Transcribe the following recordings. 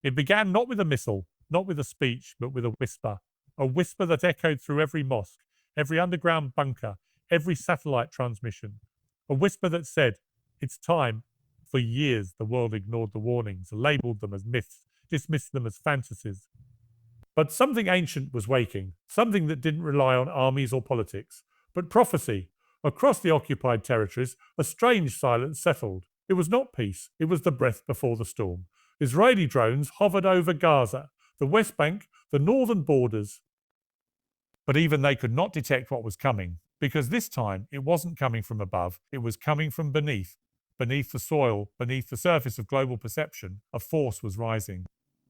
It began not with a missile, not with a speech, but with a whisper that echoed through every mosque, every underground bunker, every satellite transmission, a whisper that said, "It's time." For years, the world ignored the warnings, labeled them as myths, dismissed them as fantasies. But something ancient was waking, something that didn't rely on armies or politics, but prophecy. Across the occupied territories, a strange silence settled. It was not peace, it was the breath before the storm. Israeli drones hovered over Gaza, the West Bank, the northern borders. But even they could not detect what was coming, because this time it wasn't coming from above, it was coming from beneath. Beneath the soil, beneath the surface of global perception, a force was rising.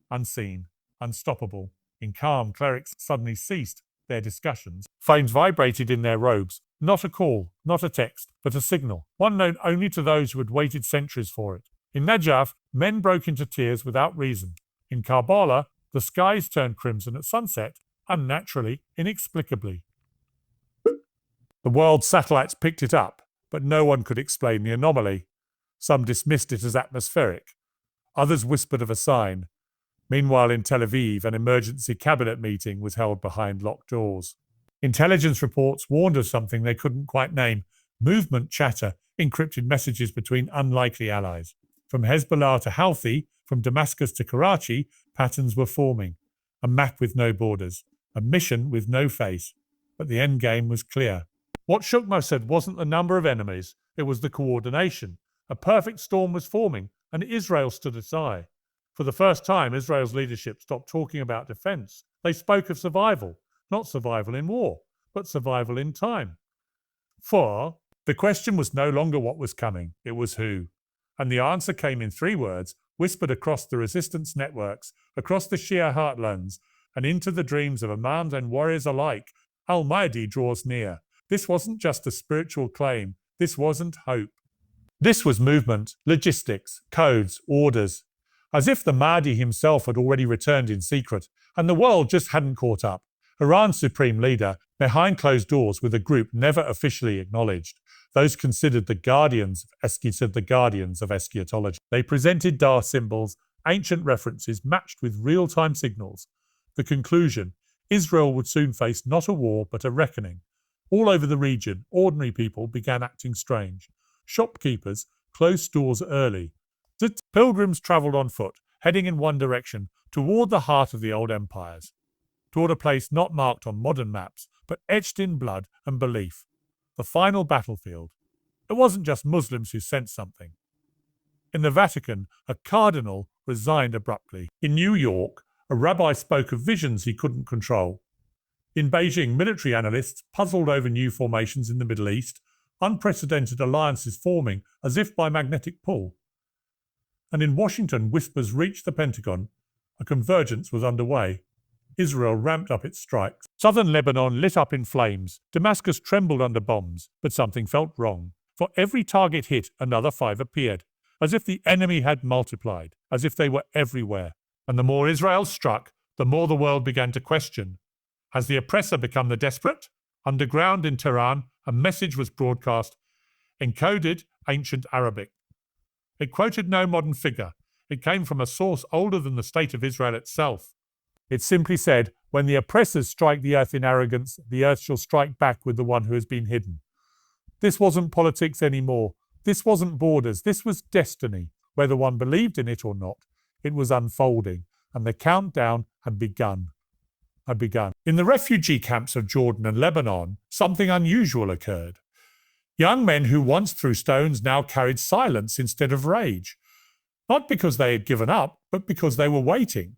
Unseen, unstoppable. In calm, clerics suddenly ceased their discussions. Flames vibrated in their robes. Not a call, not a text, but a signal, one known only to those who had waited centuries for it. In Najaf, men broke into tears without reason. In Karbala, the skies turned crimson at sunset, unnaturally, inexplicably. The world's satellites picked it up, but no one could explain the anomaly. Some dismissed it as atmospheric. Others whispered of a sign. Meanwhile, in Tel Aviv, an emergency cabinet meeting was held behind locked doors. Intelligence reports warned of something they couldn't quite name: movement chatter, encrypted messages between unlikely allies. From Hezbollah to Houthi, from Damascus to Karachi, patterns were forming. A map with no borders, a mission with no face. But the end game was clear. What shook Mossad wasn't the number of enemies, it was the coordination. A perfect storm was forming, and Israel stood aside. For the first time, Israel's leadership stopped talking about defense. They spoke of survival, not survival in war, but survival in time. For the question was no longer what was coming, it was who. And the answer came in 3 words, whispered across the resistance networks, across the Shia heartlands, and into the dreams of imams and warriors alike. Al-Mahdi draws near. This wasn't just a spiritual claim. This wasn't hope. This was movement, logistics, codes, orders. As if the Mahdi himself had already returned in secret, and the world just hadn't caught up. Iran's supreme leader, behind closed doors with a group never officially acknowledged, those considered the guardians of eschatology. They presented Dar symbols, ancient references matched with real-time signals. The conclusion: Israel would soon face not a war but a reckoning. All over the region, ordinary people began acting strange. Shopkeepers closed stores early. The pilgrims travelled on foot, heading in one direction, toward the heart of the old empires, toward a place not marked on modern maps, but etched in blood and belief. The final battlefield. It wasn't just Muslims who sensed something. In the Vatican, a cardinal resigned abruptly. In New York, a rabbi spoke of visions he couldn't control. In Beijing, military analysts puzzled over new formations in the Middle East, unprecedented alliances forming as if by magnetic pull. And in Washington, whispers reached the Pentagon. A convergence was underway. Israel ramped up its strikes. Southern Lebanon lit up in flames. Damascus trembled under bombs. But something felt wrong. For every target hit, another 5 appeared. As if the enemy had multiplied. As if they were everywhere. And the more Israel struck, the more the world began to question. Has the oppressor become the desperate? Underground in Tehran, a message was broadcast, encoded ancient Arabic. It quoted no modern figure. It came from a source older than the state of Israel itself. It simply said, when the oppressors strike the earth in arrogance, the earth shall strike back with the one who has been hidden. This wasn't politics anymore. This wasn't borders. This was destiny. Whether one believed in it or not, it was unfolding, and the countdown had begun. In the refugee camps of Jordan and Lebanon, something unusual occurred. Young men who once threw stones now carried silence instead of rage. Not because they had given up, but because they were waiting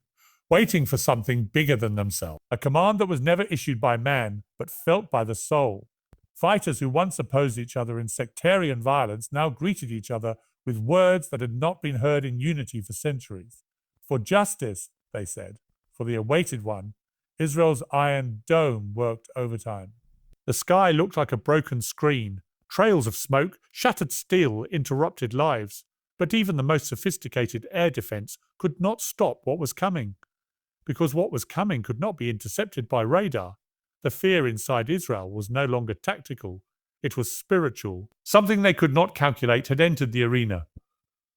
for something bigger than themselves. A command that was never issued by man, but felt by the soul. Fighters who once opposed each other in sectarian violence now greeted each other with words that had not been heard in unity for centuries. For justice, they said, for the awaited one, Israel's Iron Dome worked overtime. The sky looked like a broken screen. Trails of smoke, shattered steel, interrupted lives. But even the most sophisticated air defense could not stop what was coming. Because what was coming could not be intercepted by radar. The fear inside Israel was no longer tactical. It was spiritual. Something they could not calculate had entered the arena.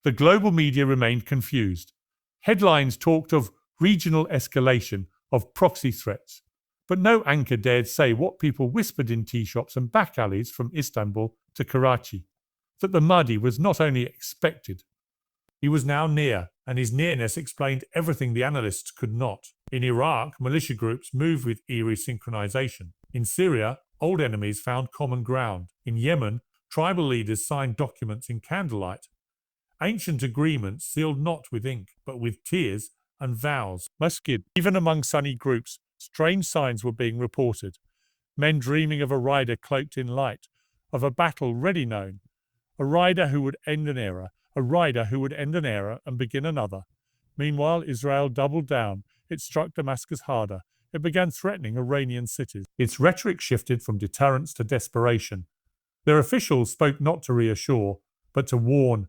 The global media remained confused. Headlines talked of regional escalation, of proxy threats, but no anchor dared say what people whispered in tea shops and back alleys from Istanbul to Karachi, that the Mahdi was not only expected, he was now near, and his nearness explained everything the analysts could not. In Iraq, militia groups moved with eerie synchronization. In Syria, old enemies found common ground. In Yemen, tribal leaders signed documents in candlelight. Ancient agreements sealed not with ink, but with tears and vows. Masjid. Even among Sunni groups, strange signs were being reported. Men dreaming of a rider cloaked in light, of a battle ready known, a rider who would end an era, a rider who would end an era and begin another. Meanwhile, Israel doubled down. It struck Damascus harder. It began threatening Iranian cities. Its rhetoric shifted from deterrence to desperation. Their officials spoke not to reassure, but to warn.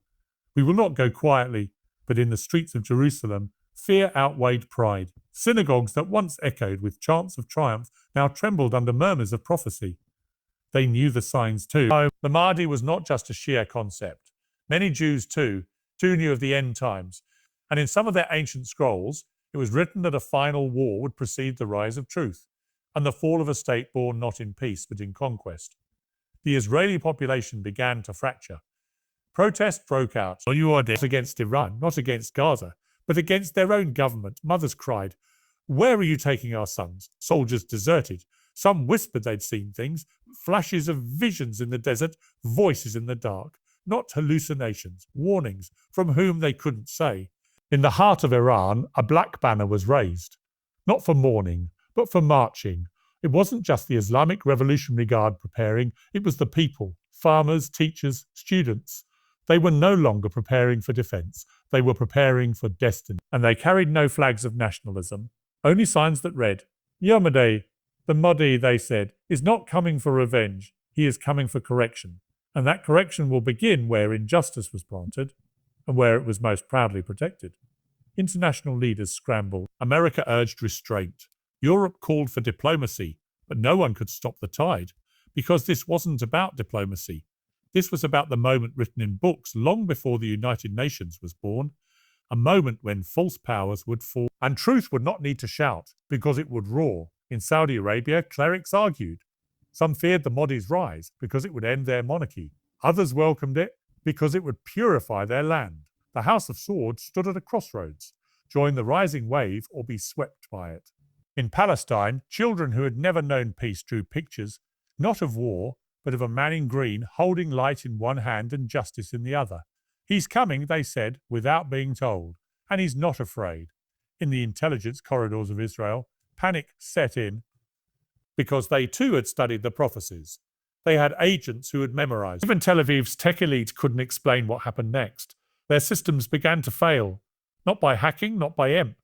We will not go quietly, but in the streets of Jerusalem, fear outweighed pride. Synagogues that once echoed with chants of triumph now trembled under murmurs of prophecy. They knew the signs too. The Mahdi was not just a Shia concept. Many Jews too knew of the end times, and in some of their ancient scrolls, it was written that a final war would precede the rise of truth, and the fall of a state born not in peace but in conquest. The Israeli population began to fracture. Protests broke out. Not against Iran, not against Gaza, but against their own government. Mothers cried, "Where are you taking our sons?" Soldiers deserted. Some whispered they'd seen things, flashes of visions in the desert, voices in the dark. Not hallucinations, warnings, from whom they couldn't say. In the heart of Iran, a black banner was raised. Not for mourning, but for marching. It wasn't just the Islamic Revolutionary Guard preparing, it was the people, farmers, teachers, students. They were no longer preparing for defence, they were preparing for destiny. And they carried no flags of nationalism, only signs that read, "Yomade, the Mahdi," they said, "is not coming for revenge, he is coming for correction. And that correction will begin where injustice was planted and where it was most proudly protected." International leaders scrambled. America urged restraint. Europe called for diplomacy, but no one could stop the tide, because this wasn't about diplomacy. This was about the moment written in books long before the United Nations was born, a moment when false powers would fall and truth would not need to shout because it would roar. In Saudi Arabia, clerics argued. Some feared the Mahdi's rise because it would end their monarchy. Others welcomed it because it would purify their land. The House of Swords stood at a crossroads, join the rising wave or be swept by it. In Palestine, children who had never known peace drew pictures, not of war, but of a man in green holding light in one hand and justice in the other. He's coming, they said, without being told, and he's not afraid. In the intelligence corridors of Israel, panic set in because they too had studied the prophecies. They had agents who had memorized. Even Tel Aviv's tech elite couldn't explain what happened next. Their systems began to fail, not by hacking, not by EMP,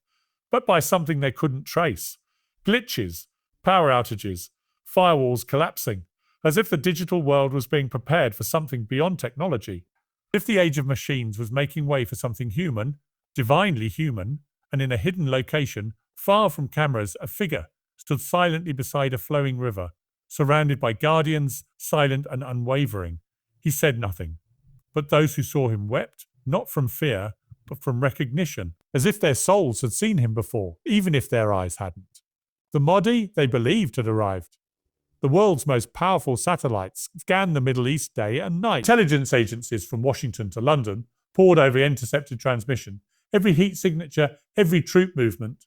but by something they couldn't trace. Glitches, power outages, firewalls collapsing, as if the digital world was being prepared for something beyond technology. If the age of machines was making way for something human, divinely human, and in a hidden location, far from cameras, a figure stood silently beside a flowing river, surrounded by guardians, silent and unwavering. He said nothing, but those who saw him wept, not from fear, but from recognition, as if their souls had seen him before, even if their eyes hadn't. The Mahdi, they believed, had arrived. The world's most powerful satellites scanned the Middle East day and night. Intelligence agencies from Washington to London pored over intercepted transmission, every heat signature, every troop movement.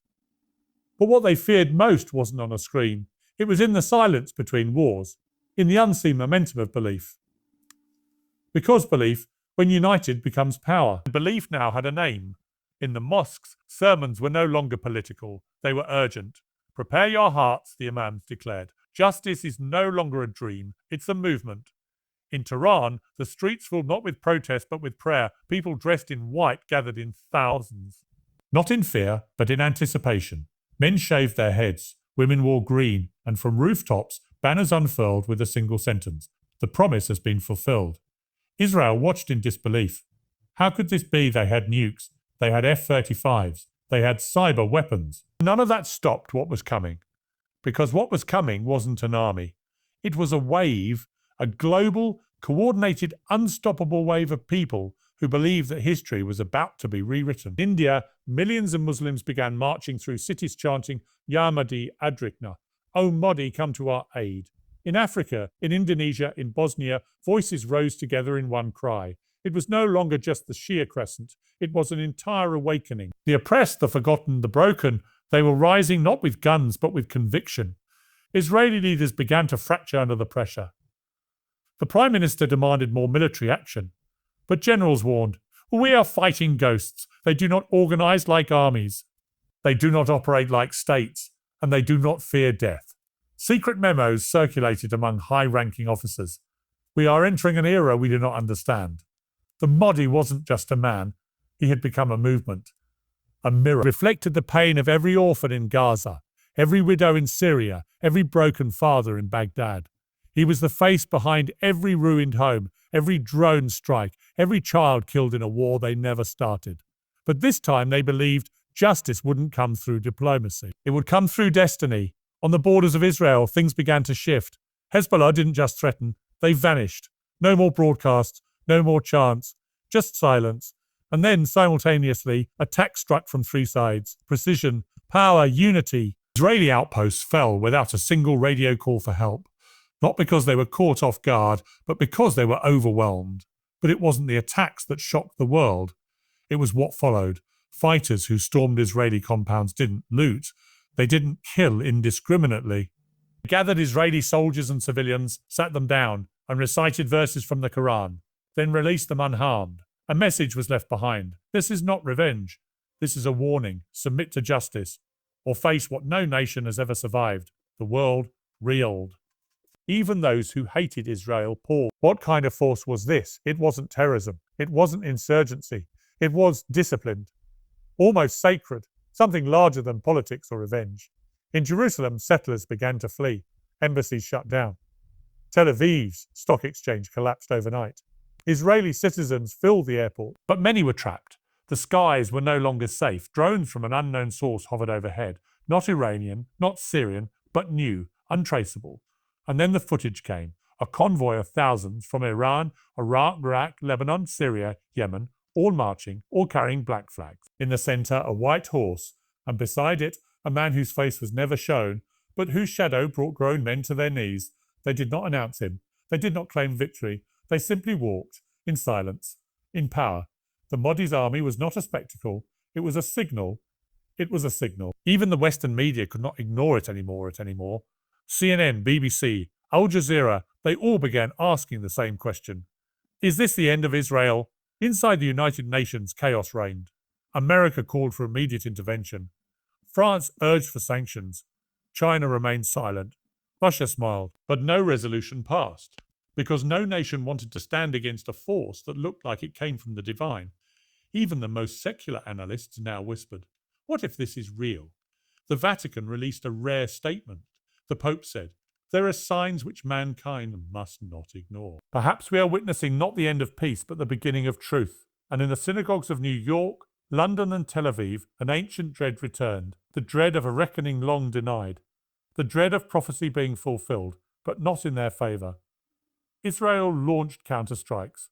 But what they feared most wasn't on a screen. It was in the silence between wars, in the unseen momentum of belief. Because belief, when united, becomes power. Belief now had a name. In the mosques, sermons were no longer political. They were urgent. "Prepare your hearts," the imams declared. "Justice is no longer a dream. It's a movement." In Tehran, the streets filled not with protest but with prayer. People dressed in white gathered in thousands. Not in fear, but in anticipation. Men shaved their heads. Women wore green. And from rooftops, banners unfurled with a single sentence: "The promise has been fulfilled." Israel watched in disbelief. How could this be? They had nukes. They had F-35s. They had cyber weapons. None of that stopped what was coming. Because what was coming wasn't an army. It was a wave, a global, coordinated, unstoppable wave of people who believed that history was about to be rewritten. In India, millions of Muslims began marching through cities chanting, Ya Mahdi Adrikna, O Mahdi, come to our aid. In Africa, in Indonesia, in Bosnia, voices rose together in one cry. It was no longer just the Shia crescent, it was an entire awakening. The oppressed, the forgotten, the broken, they were rising not with guns but with conviction. Israeli leaders began to fracture under the pressure. The Prime Minister demanded more military action, but generals warned, we are fighting ghosts. They do not organize like armies. They do not operate like states, and they do not fear death. Secret memos circulated among high-ranking officers. We are entering an era we do not understand. The Mahdi wasn't just a man. He had become a movement. A mirror reflected the pain of every orphan in Gaza, every widow in Syria, every broken father in Baghdad. He was the face behind every ruined home, every drone strike, every child killed in a war they never started. But this time they believed justice wouldn't come through diplomacy. It would come through destiny. On the borders of Israel, things began to shift. Hezbollah didn't just threaten, they vanished. No more broadcasts, no more chants, just silence. And then, simultaneously, attacks struck from three sides. Precision, power, unity. Israeli outposts fell without a single radio call for help. Not because they were caught off guard, but because they were overwhelmed. But it wasn't the attacks that shocked the world. It was what followed. Fighters who stormed Israeli compounds didn't loot. They didn't kill indiscriminately. They gathered Israeli soldiers and civilians, sat them down, and recited verses from the Quran, then released them unharmed. A message was left behind. This is not revenge. This is a warning. Submit to justice, or face what no nation has ever survived. The world reeled. Even those who hated Israel paused. What kind of force was this? It wasn't terrorism. It wasn't insurgency. It was disciplined, almost sacred, something larger than politics or revenge. In Jerusalem, settlers began to flee. Embassies shut down. Tel Aviv's stock exchange collapsed overnight. Israeli citizens filled the airport, but many were trapped. The skies were no longer safe. Drones from an unknown source hovered overhead. Not Iranian, not Syrian, but new, untraceable. And then the footage came. A convoy of thousands from Iran, Iraq, Lebanon, Syria, Yemen, all marching, all carrying black flags. In the center, a white horse, and beside it, a man whose face was never shown, but whose shadow brought grown men to their knees. They did not announce him. They did not claim victory. They simply walked, in silence, in power. The Mahdi's army was not a spectacle. It was a signal. It was a signal. Even the Western media could not ignore it anymore. CNN, BBC, Al Jazeera, they all began asking the same question. Is this the end of Israel? Inside the United Nations, chaos reigned. America called for immediate intervention. France urged for sanctions. China remained silent. Russia smiled, but no resolution passed, because no nation wanted to stand against a force that looked like it came from the divine. Even the most secular analysts now whispered, what if this is real? The Vatican released a rare statement. The Pope said, there are signs which mankind must not ignore. Perhaps we are witnessing not the end of peace, but the beginning of truth. And in the synagogues of New York, London and Tel Aviv, an ancient dread returned, the dread of a reckoning long denied, the dread of prophecy being fulfilled, but not in their favor. Israel launched counter-strikes.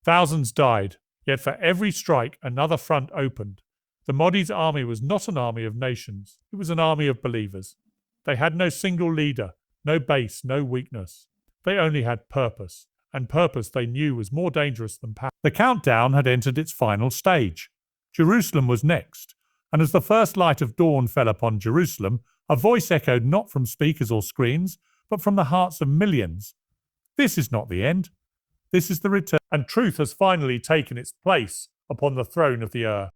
Thousands died, yet for every strike another front opened. The Mahdi's army was not an army of nations, it was an army of believers. They had no single leader, no base, no weakness. They only had purpose, and purpose they knew was more dangerous than power. The countdown had entered its final stage. Jerusalem was next, and as the first light of dawn fell upon Jerusalem, a voice echoed not from speakers or screens, but from the hearts of millions. This is not the end. This is the return, and truth has finally taken its place upon the throne of the earth.